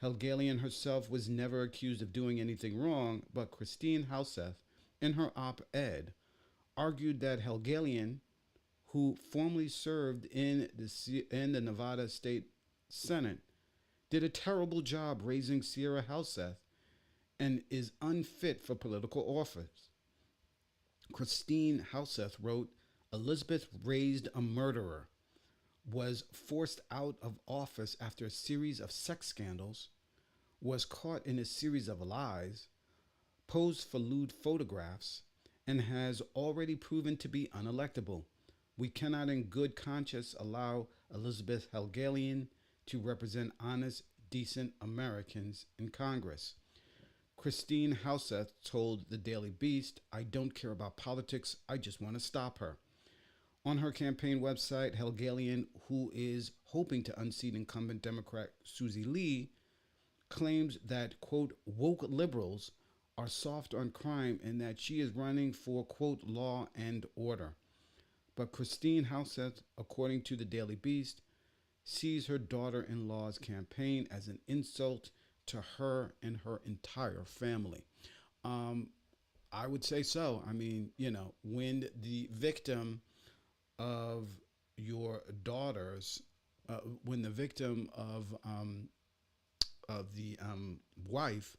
Hegelian herself was never accused of doing anything wrong, but Christine Halseth, in her op-ed, argued that Hegelian, who formerly served in the Nevada State Senate, did a terrible job raising Sierra Halseth and is unfit for political office. Christine Halseth wrote, Elizabeth raised a murderer, was forced out of office after a series of sex scandals, was caught in a series of lies, posed for lewd photographs, and has already proven to be unelectable. We cannot in good conscience allow Elizabeth Hegelian to represent honest, decent Americans in Congress. Christine Halseth told the Daily Beast, I don't care about politics, I just want to stop her. On her campaign website, Hegelian, who is hoping to unseat incumbent Democrat Susie Lee, claims that, quote, woke liberals are soft on crime and that she is running for, quote, law and order. But Christine Halseth, according to the Daily Beast, sees her daughter-in-law's campaign as an insult to her and her entire family. I would say so. I mean, when the victim of your daughters, when the victim of the wife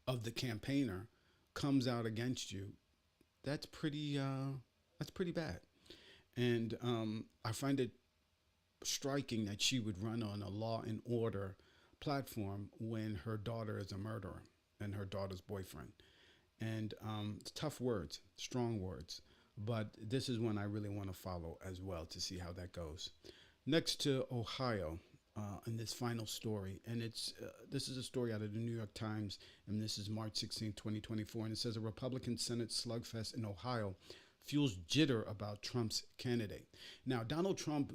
of the campaigner comes out against you, that's pretty bad. And I find it striking that she would run on a law and order platform when her daughter is a murderer and her daughter's boyfriend. And tough words, strong words. But this is one I really want to follow as well to see how that goes. Next to Ohio, in this final story, and this is a story out of the New York Times, and this is March 16, 2024, and it says a Republican Senate slugfest in Ohio fuels jitter about Trump's candidate. Now, Donald Trump,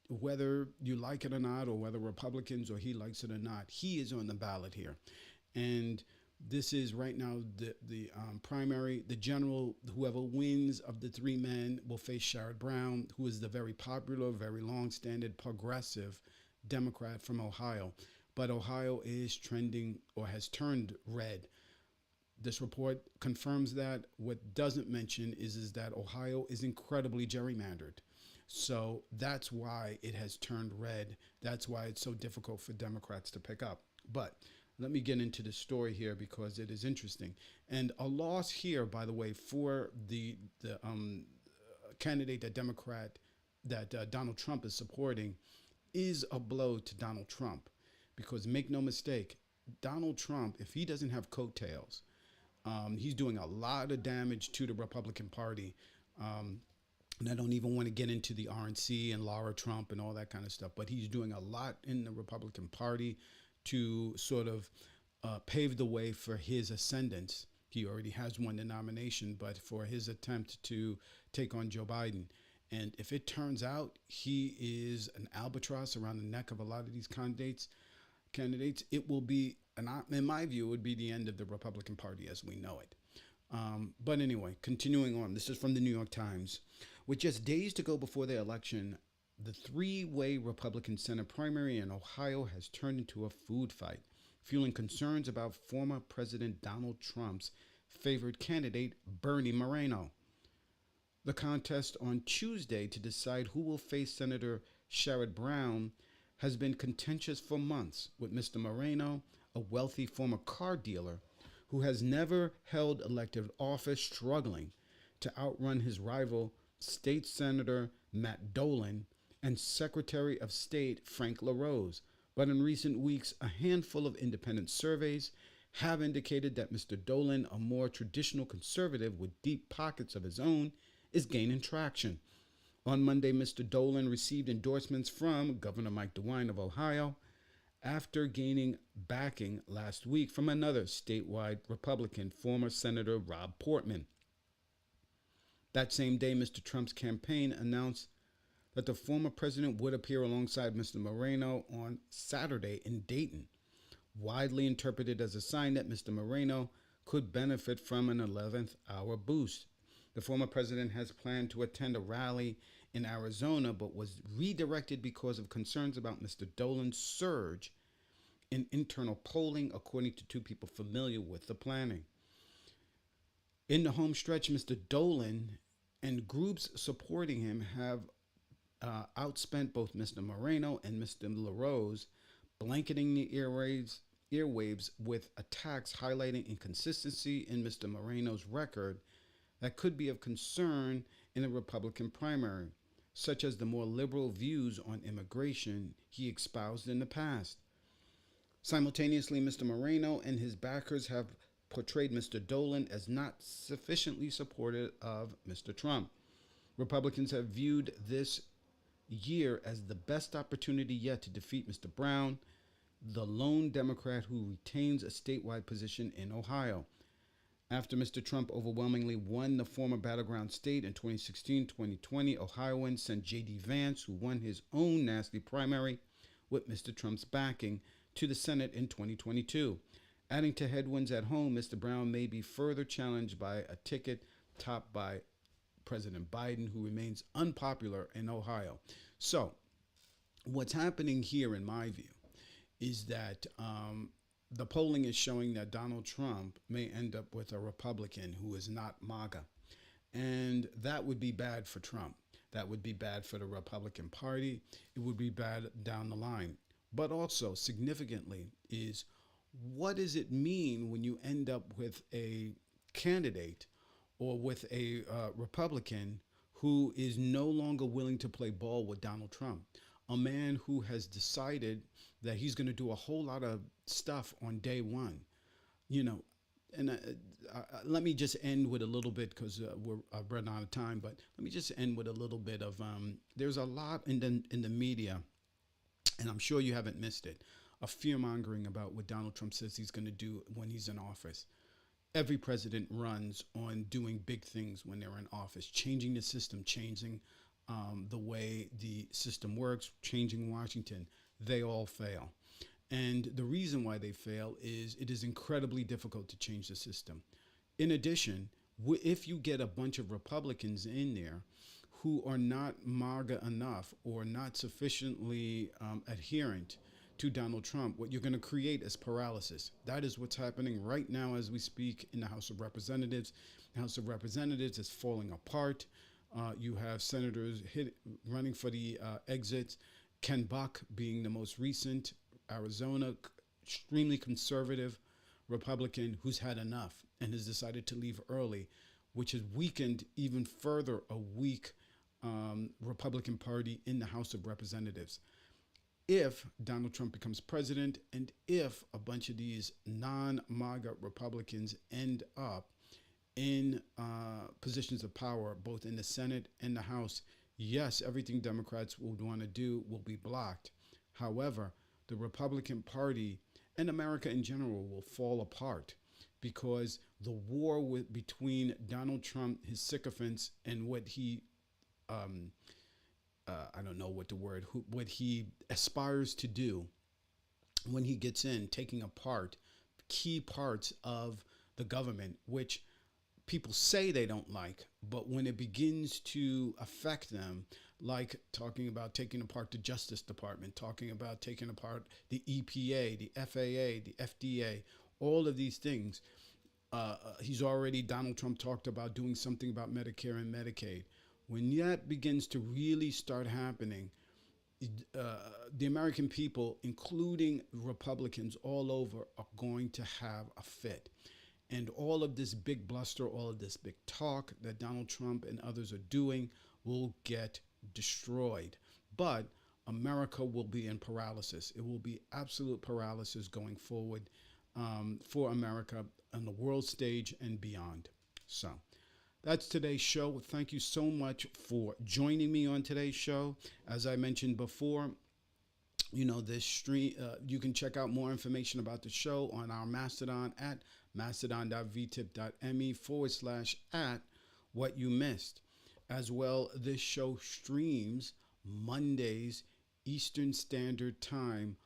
whether you like it or not, or whether Republicans or he likes it or not, he is on the ballot here. And this is right now the primary, the general, whoever wins of the 3 men will face Sherrod Brown, who is the very popular, very long-standing progressive Democrat from Ohio. But Ohio is trending or has turned red. This report confirms that. What doesn't mention is that Ohio is incredibly gerrymandered. So that's why it has turned red. That's why it's so difficult for Democrats to pick up. But let me get into the story here because it is interesting. And a loss here, by the way, for the candidate that Donald Trump is supporting is a blow to Donald Trump. Because make no mistake, Donald Trump, if he doesn't have coattails, he's doing a lot of damage to the Republican Party. And I don't even want to get into the RNC and Laura Trump and all that kind of stuff, but he's doing a lot in the Republican Party to sort of pave the way for his ascendance. He already has won the nomination, but for his attempt to take on Joe Biden. And if it turns out he is an albatross around the neck of a lot of these candidates, it will be, in my view, it would be the end of the Republican Party as we know it. But anyway, continuing on, this is from the New York Times. With just days to go before the election, the 3-way Republican Senate primary in Ohio has turned into a food fight, fueling concerns about former President Donald Trump's favored candidate, Bernie Moreno. The contest on Tuesday to decide who will face Senator Sherrod Brown has been contentious for months, with Mr. Moreno, a wealthy former car dealer who has never held elected office, struggling to outrun his rival, State Senator Matt Dolan, and Secretary of State Frank LaRose. But in recent weeks, a handful of independent surveys have indicated that Mr. Dolan, a more traditional conservative with deep pockets of his own, is gaining traction. On Monday, Mr. Dolan received endorsements from Governor Mike DeWine of Ohio after gaining backing last week from another statewide Republican, former Senator Rob Portman. That same day, Mr. Trump's campaign announced that the former president would appear alongside Mr. Moreno on Saturday in Dayton, widely interpreted as a sign that Mr. Moreno could benefit from an 11th hour boost. The former president has planned to attend a rally in Arizona, but was redirected because of concerns about Mr. Dolan's surge in internal polling, according to two people familiar with the planning. In the home stretch, Mr. Dolan and groups supporting him have outspent both Mr. Moreno and Mr. LaRose, blanketing the airwaves with attacks highlighting inconsistency in Mr. Moreno's record that could be of concern in a Republican primary, such as the more liberal views on immigration he espoused in the past. Simultaneously, Mr. Moreno and his backers have portrayed Mr. Dolan as not sufficiently supportive of Mr. Trump. Republicans have viewed this year as the best opportunity yet to defeat Mr. Brown, the lone Democrat who retains a statewide position in Ohio. After Mr. Trump overwhelmingly won the former battleground state in 2016-2020, Ohioans sent JD Vance, who won his own nasty primary with Mr. Trump's backing, to the Senate in 2022. Adding to headwinds at home, Mr. Brown may be further challenged by a ticket topped by President Biden, who remains unpopular in Ohio. So, what's happening here, in my view, is that the polling is showing that Donald Trump may end up with a Republican who is not MAGA. And that would be bad for Trump. That would be bad for the Republican Party. It would be bad down the line. But also, significantly, is what does it mean when you end up with a candidate or with a Republican who is no longer willing to play ball with Donald Trump? A man who has decided that he's going to do a whole lot of stuff on day one, and let me just end with a little bit, because I've run out of time, but let me just end with a little bit of, there's a lot in the media, and I'm sure you haven't missed it, of fear-mongering about what Donald Trump says he's going to do when he's in office. Every president runs on doing big things when they're in office, changing the system, changing the way the system works, changing Washington. They all fail. And the reason why they fail is it is incredibly difficult to change the system. In addition, if you get a bunch of Republicans in there who are not MAGA enough or not sufficiently adherent to Donald Trump, what you're going to create is paralysis. That is what's happening right now as we speak in the House of Representatives. The House of Representatives is falling apart. You have senators running for the exits. Ken Buck being the most recent, Arizona, extremely conservative Republican who's had enough and has decided to leave early, which has weakened even further a weak Republican Party in the House of Representatives. If Donald Trump becomes president, and if a bunch of these non-MAGA Republicans end up in positions of power, both in the Senate and the House, yes, everything Democrats would want to do will be blocked. However, the Republican Party and America in general will fall apart, because the war between Donald Trump, his sycophants, and what he, I don't know what he aspires to do when he gets in, taking apart key parts of the government, which people say they don't like, but when it begins to affect them, like talking about taking apart the Justice Department, talking about taking apart the EPA, the FAA, the FDA, all of these things. Donald Trump talked about doing something about Medicare and Medicaid. When that begins to really start happening, the American people, including Republicans all over, are going to have a fit. And all of this big bluster, all of this big talk that Donald Trump and others are doing will get destroyed, but America will be in paralysis. It will be absolute paralysis going forward for America on the world stage and beyond. So that's today's show. Thank you so much for joining me on today's show. As I mentioned before, this stream, you can check out more information about the show on our Mastodon at mastodon.vtip.me/at what you missed. As well, this show streams Mondays Eastern Standard Time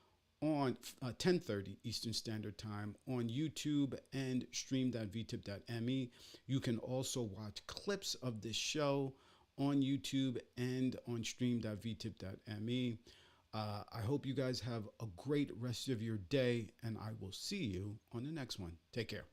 on 10:30 Eastern Standard Time on YouTube and stream.vtip.me. You can also watch clips of this show on YouTube and on stream.vtip.me. I hope you guys have a great rest of your day, and I will see you on the next one. Take care.